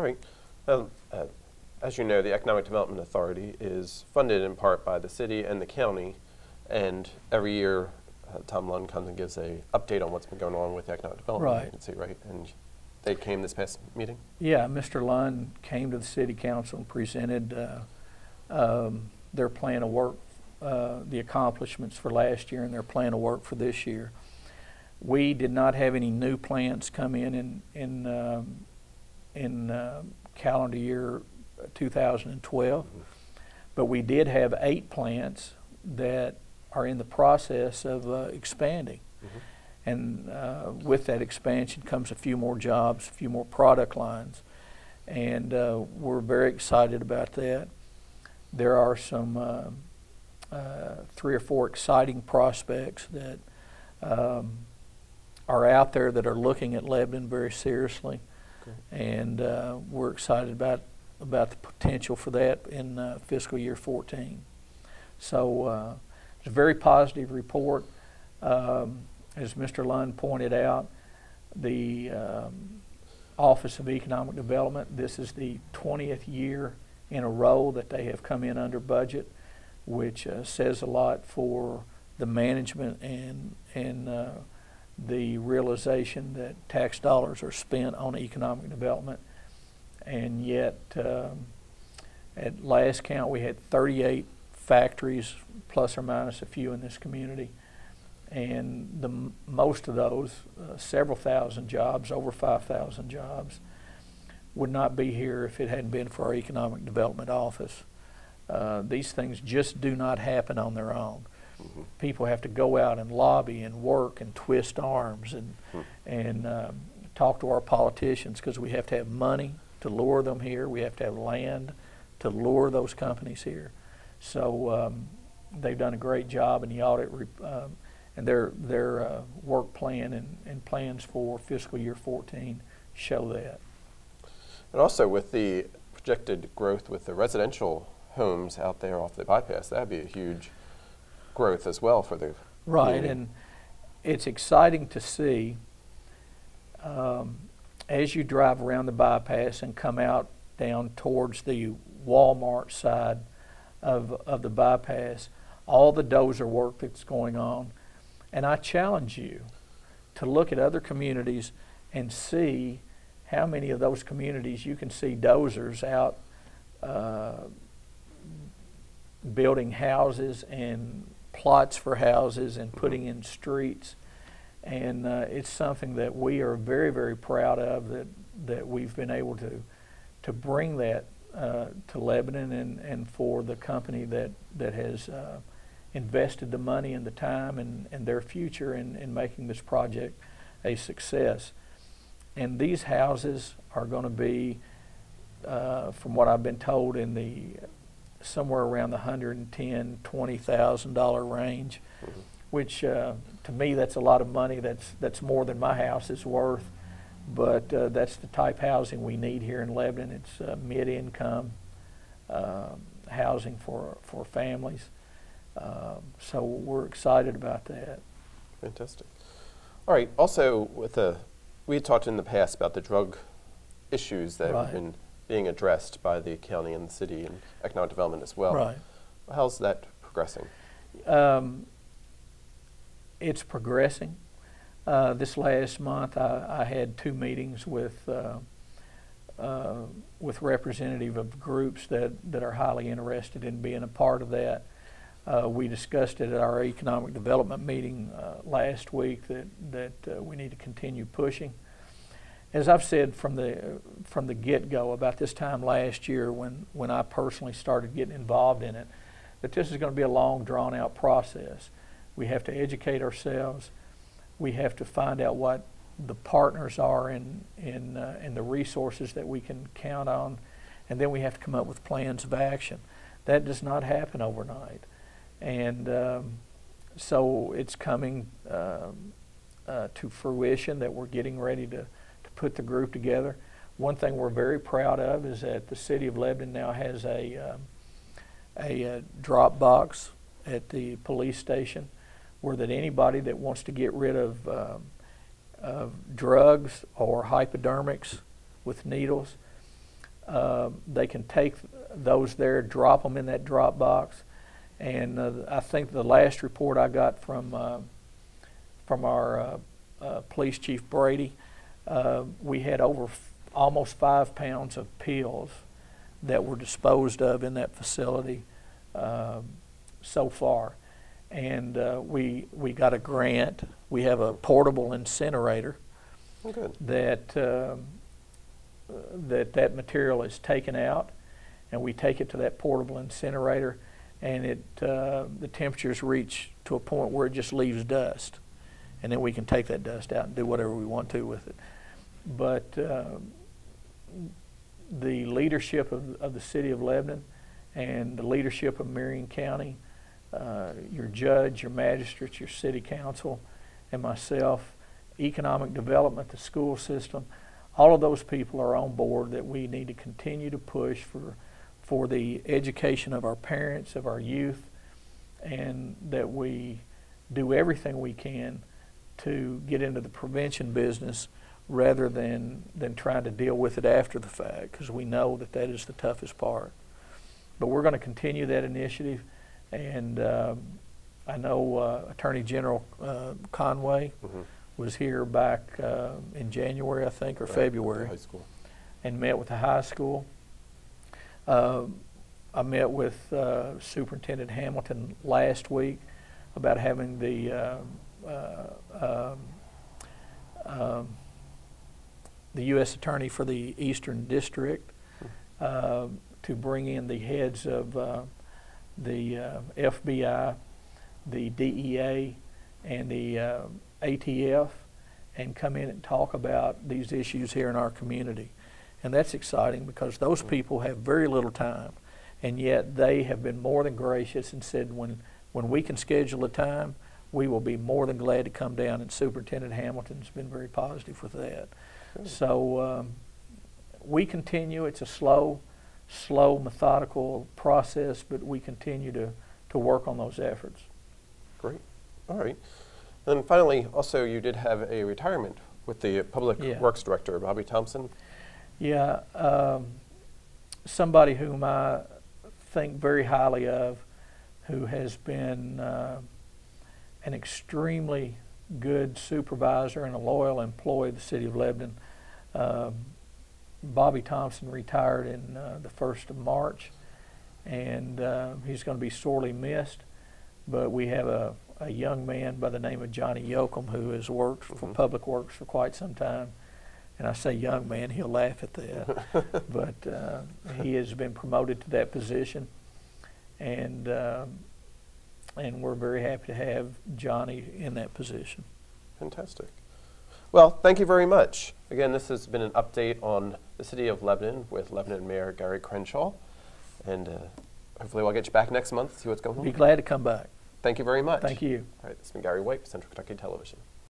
All right. Well, as you know, the Economic Development Authority is funded in part by the city and the county, and every year Tom Lund comes and gives a update on what's been going on with the Economic Development Agency, right? And they came this past meeting? Yeah, Mr. Lund came to the City Council and presented their plan of work, the accomplishments for last year and their plan of work for this year. We did not have any new plants come in calendar year 2012, but we did have 8 plants that are in the process of expanding. And with that expansion comes a few more jobs, a few more product lines, and we're very excited about that. There are some 3 or 4 exciting prospects that are out there that are looking at Lebanon very seriously. And we're excited about the potential for that in fiscal year 14. So it's a very positive report. As Mr. Lund pointed out, the Office of Economic Development, this is the 20th year in a row that they have come in under budget, which says a lot for the management and the realization that tax dollars are spent on economic development. And yet, at last count, we had 38 factories, plus or minus a few in this community. And most of those, several thousand jobs, over 5,000 jobs, would not be here if it hadn't been for our Economic Development Office. These things just do not happen on their own. People have to go out and lobby and work and twist arms and talk to our politicians, because we have to have money to lure them here. We have to have land to lure those companies here. So they've done a great job in the audit, and their work plan and plans for fiscal year 14 show that. And also with the projected growth with the residential homes out there off the bypass, that'd be a huge growth as well for the community. And it's exciting to see as you drive around the bypass and come out down towards the Walmart side of the bypass, all the dozer work that's going on. And I challenge you to look at other communities and see how many of those communities you can see dozers out building houses and plots for houses and putting in streets. And it's something that we are very, very proud of, that we've been able to bring that to Lebanon, and for the company that has invested the money and the time and their future in making this project a success. And these houses are going to be, from what I've been told, in the somewhere around the $110,000, $20,000 range, which to me that's a lot of money. That's more than my house is worth. But that's the type housing we need here in Lebanon. It's mid-income housing for families. So we're excited about that. Fantastic. All right. Also, we had talked in the past about the drug issues that have been being addressed by the county and the city and economic development as well. Right. How's that progressing? It's progressing. This last month, I had 2 meetings with representative of groups that are highly interested in being a part of that. We discussed it at our economic development meeting last week that we need to continue pushing. As I've said from the get-go about this time last year, when I personally started getting involved in it, that this is going to be a long, drawn-out process. We have to educate ourselves. We have to find out what the partners are in the resources that we can count on, and then we have to come up with plans of action. That does not happen overnight. And so it's coming to fruition that we're getting ready to put the group together. One thing we're very proud of is that the city of Lebanon now has a drop box at the police station, where that anybody that wants to get rid of drugs or hypodermics with needles, they can take those there, drop them in that drop box. And I think the last report I got from our police chief Brady, we had over almost 5 pounds of pills that were disposed of in that facility so far. And we got a grant. We have a portable incinerator. Oh, good. That material is taken out, and we take it to that portable incinerator, and the temperatures reach to a point where it just leaves dust, and then we can take that dust out and do whatever we want to with it. But the leadership of the city of Lebanon and the leadership of Marion County, your judge, your magistrates, your city council, and myself, economic development, the school system, all of those people are on board that we need to continue to push for the education of our parents, of our youth, and that we do everything we can to get into the prevention business rather than trying to deal with it after the fact, because we know that that is the toughest part. But we're going to continue that initiative, and I know Attorney General Conway was here back in January, I think, or February, high school, and met with the high school. I met with Superintendent Hamilton last week about having the U.S. Attorney for the Eastern District to bring in the heads of the FBI, the DEA, and the ATF, and come in and talk about these issues here in our community. And that's exciting because those people have very little time, and yet they have been more than gracious and said when we can schedule a time, we will be more than glad to come down, and Superintendent Hamilton's been very positive with that. Good. So we continue. It's a slow, methodical process, but we continue to work on those efforts. Great. All right. And finally, also, you did have a retirement with the Public Works Director, Bobby Thompson. Yeah, somebody whom I think very highly of, who has been an extremely good supervisor and a loyal employee of the City of Lebanon. Bobby Thompson retired in the 1st of March, and he's going to be sorely missed. But we have a young man by the name of Johnny Yoakum who has worked for Public Works for quite some time. And I say young man, he'll laugh at that. But he has been promoted to that position, and we're very happy to have Johnny in that position. Fantastic. Well, thank you very much. Again, this has been an update on the City of Lebanon with Lebanon Mayor Gary Crenshaw. And hopefully we'll get you back next month to see what's going on. Be glad to come back. Thank you very much. Thank you. All right, this has been Gary White, Central Kentucky Television.